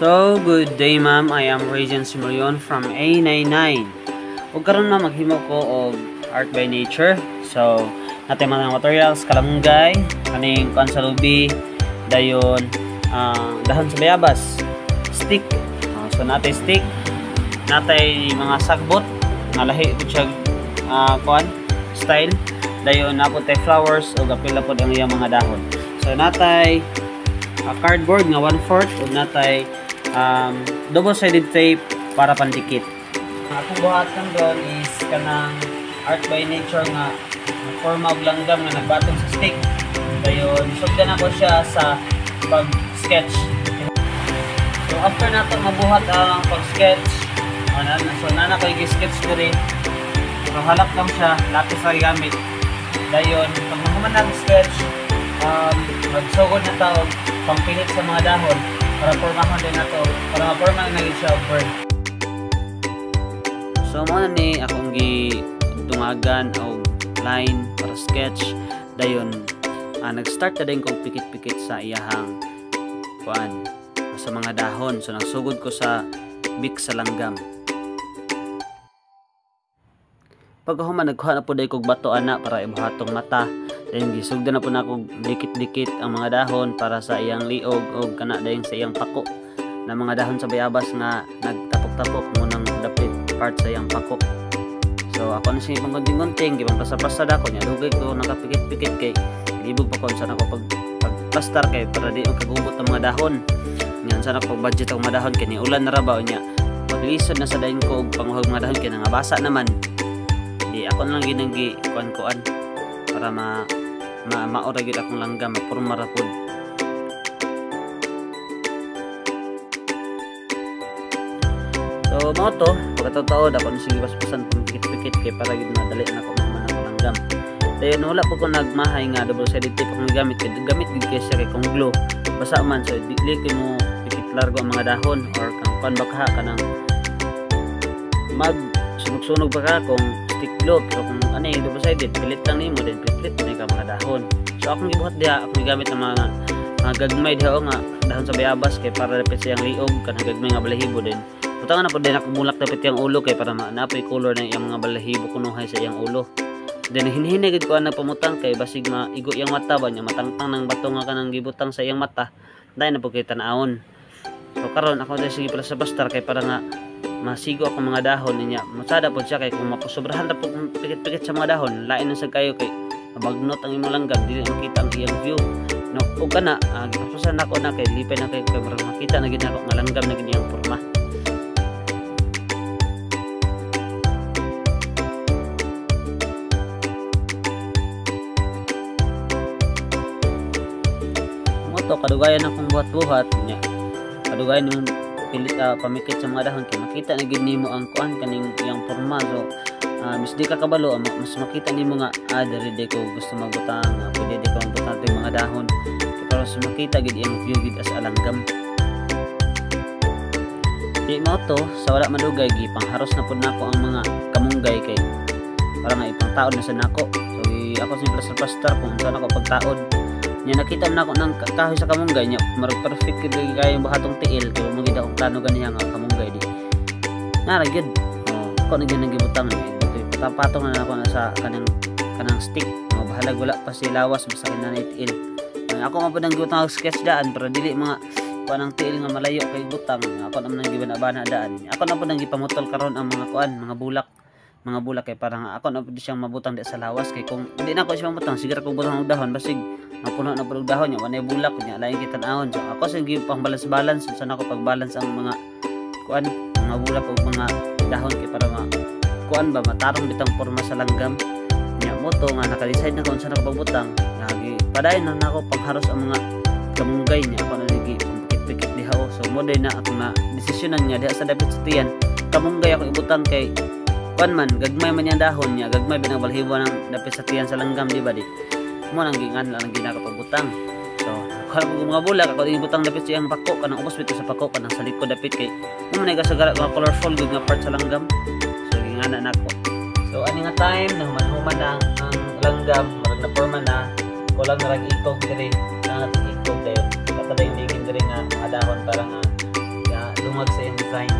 So, good day ma'am. I am Regent Simurion from A99. Ug karon na maghimo ko og art by nature. So, natin mga materials, kalamungay, kaning konsalubi, dayon, dahon sa bayabas, stick. So, natay stick, natay mga sagbot, nga lahi ko siya style. Dayon, napod tay flowers o apil pod ang iyang mga dahon. So, natay cardboard nga 1/4 ug natay double-sided tape para pandikit. Akong buhatan doon is kanang art by nature nga forma og langgam nga nagbatong sa stick. Dayon, sugdan ako siya sa pag-sketch. So after nato mabuhat ang pag-sketch, so nana ko i-sketch ko rin. So halak lang siya, lapis ra gamit. Dayon, pag mahuman ang sketch, magsugod na tao pangpilit sa mga dahon para pormahan din nato, para maporma na siya og bird. So mo ni akong gitungagan og line para sketch. Dayon nag-start na din kog pikit-pikit sa iyahang sa mga dahon. So nagsugod ko sa bik sa langgam. Pagkahuman nagkuha na po day kog bato ana para ibuhatong mata. Then gisugdan na po na kog dikit-dikit ang mga dahon para sa iyang liog o kana dayon sa iyang pako na mga dahon sa bayabas nga nagtapok-tapok mo nang dapit part sa iyang pako. So ako na siya panggunting-gunting, gibang pasa-pasa dako nya dugay ko nakapikit-pikit kay libog pa kon sana ko pag-plaster kay para di magkagubot ang mga dahon. Ngan sana ko budget ang mga dahon kay ni ulan na ra ba nya. Maglisod na sa dayon ko og panguhag mga dahon kay nga basa naman. Di ako na lang ginagi kuan-kuan para maora gid akong langgam mapurma ra pud. So mao to pagkataon ako ni sige paspasan pang pikit-pikit kay para gid madali na ako man ang langgam. Dayon wala po ko nagmahay nga double-sided tape akong gamit kay gid siya kay kung glue basa man so dili kay mo pikit largo ang mga dahon or kang bakha kanang mag sunog-sunog baka kung stick glue pero kung double-sided pilit lang nimo din pilit na ka mga dahon. So akong gibuhat diha akong gamit ng mga gagmay diha nga dahon sa bayabas kay para dapat siyang liog kanang gagmay nga balahibo din. Butangan na po din ako bulak dapat yung ulo kay para napoy color na yung mga balahibo kunuhay sa iyang ulo. Then hinhinigid ko na pamutang kay basig maigo yung mata ba niya matangtang ng bato nga kanang gibutang sa iyang mata. Dahil na po kita naon. So karon ako dahil sige pala sa bastar kay para nga masigo ako mga dahon niya. Masada po siya kay kung mapusobrahan na po pikit-pikit sa mga dahon, lain na sa kayo kay mabagnot ang imong langgam, dili makita ang iyang view. No, ug kana gipapasan ako na kay lipay na kay para makita na gid ako nga langgam na gid iyang porma. Mo to kadugayan akong buhat-buhat niya. Kadugayan yung pilit pamikit sa mga dahon kay makita na gid nimo ang kuan kaning iyang porma. So mas di ka kabalo mas makita nimo nga diri ko gusto magbutang pwede di ko magbutang yung mga dahon kay para mas makita gid iyang view gid as alanggam. Di mo to sa wala madugay gi pangharos na pud nako ang mga kamunggay kay para nga ipangtaod na sa nako. So ako sa plaster kung saan ako pagtaod nya nakita man ako ng kahoy sa kamunggay nya marag perfect gid kay bahatong tiil kay mo gid akong plano ganiya nga kamunggay di nara gid ako na gid nagibutang patong na ako sa kanang stick bahalag wala pa si lawas basta kinanay tiil. Ako man pud nang gibutang og sketch daan para dili mga kuan ang tiil nga malayo kay butang ako naman nang gibana-bana daan. Ako na pud nang gipamutol karon ang mga kuan mga bulak kay para nga ako na pud siyang mabutang di sa lawas kay kung hindi na ako siya mabutang sige ra ko butang og dahon basig mapuno na pud og dahon nya wanay bulak nya lain kita naon. So ako sa pang balance sana ako pag-balance ang mga kuan mga bulak ug mga dahon kay para kuan ba matarong bitang porma sa langgam nya mo to nga naka-decide na kung saan ako pagbutang lagi padayon na ako pangharos ang mga kamunggay nya ako na lagi pikit-pikit diha. So mo day na ako na desisyonan nya diha sa dapit sa tiyan kamunggay ako ibutang kay kuan man gagmay man yang dahon nya gagmay binang balhibo nang dapit sa tiyan sa langgam di ba di mo nang gingan lang ginakapagbutang. So ako mga bulak ako ibutang dapit sa iyang pako kanang ubos bitaw sa pako kanang sa likod dapit kay mo man gasagara mga colorful gud nga part sa langgam. So gingan nako. So ani nga time na human na ang langgam marag na porma na kulang na rag ikog diri na ikog dayon. Kapadayon dingin diri nga mga dahon para nga dumag sa iyong design.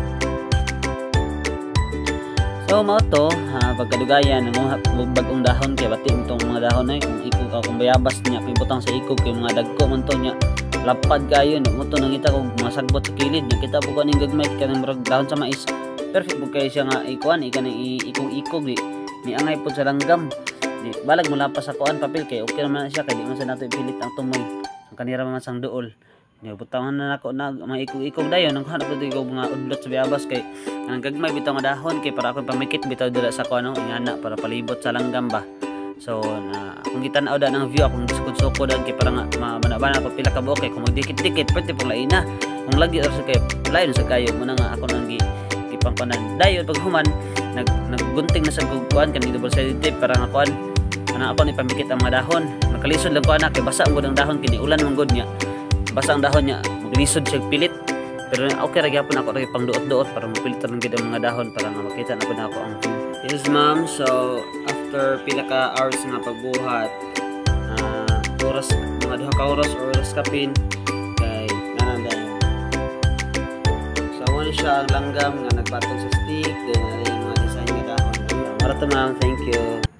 So mao to, pagkadugayan ng bagong dahon kay bati itong mga dahon ay kung ikog kung bayabas niya pibutang sa ikog kay mga dagko man to niya lapad kayo mo to nangita kog mga sagbot sa kilid nakita po kaning gagmay kanang murag dahon sa mais. Perfect po kayo siya nga ikuan ikanang ikog-ikog ni angay po sa langgam. Di balag mo lapas sa kuan papel kay okay naman siya kay di man sa nato ipilit ang tumoy. Ang kanira man sang duol. Ni butangan na nako na mga ikog-ikog dayon nang hanap dito ko mga udlot sa bayabas kay ang gagmay bitaw nga dahon kay para ako pamikit bitaw dira sa kuan ingana para palibot sa langgam ba. So na kung gitan-aw da ng view akong sukod-sukod kay para nga manabana ko pila ka buok kay kung magdikit-dikit pwede pong laina. Kung lagi sa kay lain sa kayo mo na nga ako nang gipangpanan. Dayon pag human naggunting na sa kuan kanang double sided tape para nga kuan ana ako ni pamikit ang mga dahon. Nakalisod lang ko ana kay basa ang gud ang dahon kini ulan man gud niya. Basa ang dahon niya maglisod siya pilit pero okay ra gyapon ako ray pang duot-duot para mapilit ang gid ang mga dahon para nga makita na pud ako ang yes ma'am. So after pila ka hours nga pagbuhat oras mga duha ka oras or oras kapin kay nananday so wala siya ang langgam nga nagpatong sa stick then yung mga design nga dahon. Mara to ma'am, thank you.